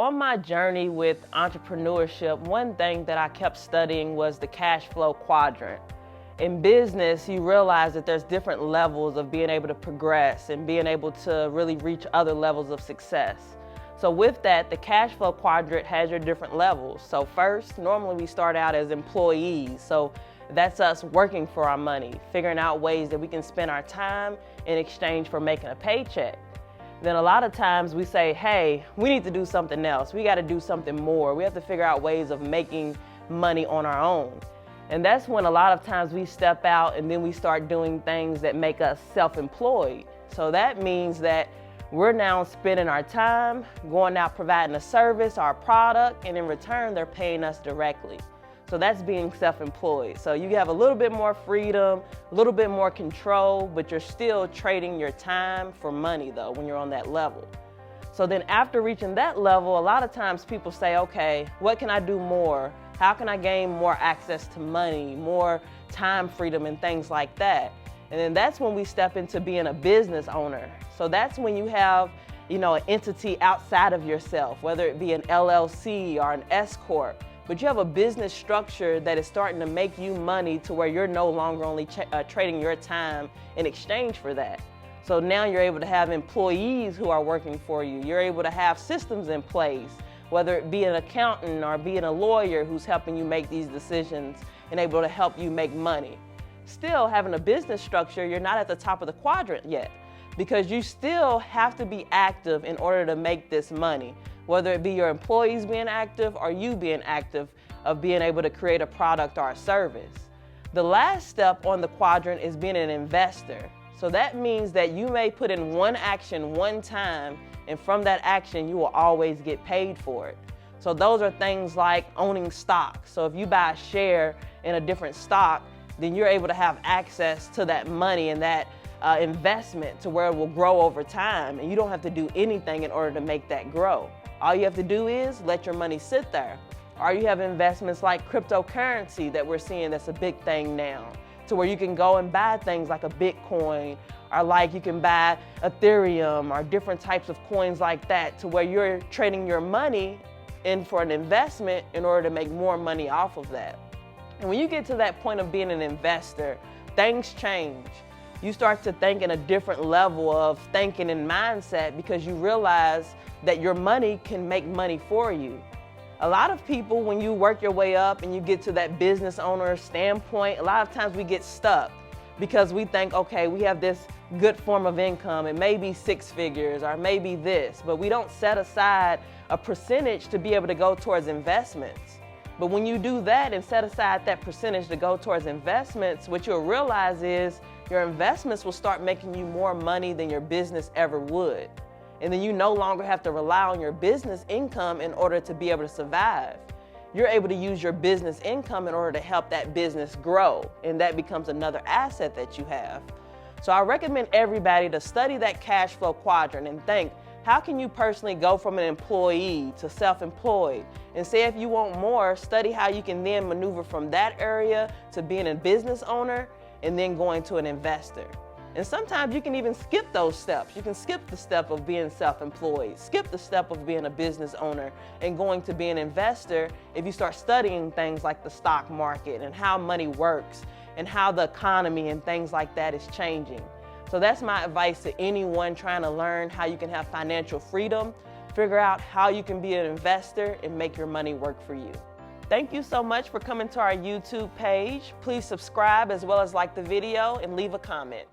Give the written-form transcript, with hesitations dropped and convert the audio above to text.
on my journey with entrepreneurship, one thing that I kept studying was the cash flow quadrant. In business, you realize that there's different levels of being able to progress and being able to really reach other levels of success. So with that, the cash flow quadrant has your different levels. So first, normally we start out as employees. So that's us working for our money, figuring out ways that we can spend our time in exchange for making a paycheck. Then a lot of times we say, hey, we need to do something else. We got to do something more. We have to figure out ways of making money on our own. And that's when a lot of times we step out and then we start doing things that make us self-employed. So that means that we're now spending our time, going out providing a service, our product, and in return they're paying us directly. So that's being self-employed. So you have a little bit more freedom, a little bit more control, but you're still trading your time for money though when you're on that level. So then after reaching that level, a lot of times people say, okay, what can I do more? How can I gain more access to money, more time freedom and things like that? And then that's when we step into being a business owner. So that's when you have, an entity outside of yourself, whether it be an LLC or an S Corp. But you have a business structure that is starting to make you money to where you're no longer only trading your time in exchange for that. So now you're able to have employees who are working for you. You're able to have systems in place, whether it be an accountant or being a lawyer who's helping you make these decisions and able to help you make money. Still having a business structure, you're not at the top of the quadrant yet because you still have to be active in order to make this money. Whether it be your employees being active or you being active of being able to create a product or a service. The last step on the quadrant is being an investor. So that means that you may put in one action one time, and from that action you will always get paid for it. So those are things like owning stock. So if you buy a share in a different stock, then you're able to have access to that money and that investment to where it will grow over time, and you don't have to do anything in order to make that grow. All you have to do is let your money sit there. Or you have investments like cryptocurrency that we're seeing that's a big thing now, to where you can go and buy things like a Bitcoin, or like you can buy Ethereum or different types of coins like that, to where you're trading your money in for an investment in order to make more money off of that. And when you get to that point of being an investor, things change. You start to think in a different level of thinking and mindset because you realize that your money can make money for you. A lot of people, when you work your way up and you get to that business owner standpoint, a lot of times we get stuck because we think, okay, we have this good form of income. It may be six figures or maybe this, but we don't set aside a percentage to be able to go towards investments. But when you do that and set aside that percentage to go towards investments, what you'll realize is your investments will start making you more money than your business ever would. And then you no longer have to rely on your business income in order to be able to survive. You're able to use your business income in order to help that business grow, and that becomes another asset that you have. So I recommend everybody to study that cash flow quadrant and think, how can you personally go from an employee to self-employed? And say if you want more, study how you can then maneuver from that area to being a business owner and then going to an investor. And sometimes you can even skip those steps. You can skip the step of being self-employed, skip the step of being a business owner and going to be an investor if you start studying things like the stock market and how money works and how the economy and things like that is changing. So that's my advice to anyone trying to learn how you can have financial freedom. Figure out how you can be an investor and make your money work for you. Thank you so much for coming to our YouTube page. Please subscribe as well as like the video and leave a comment.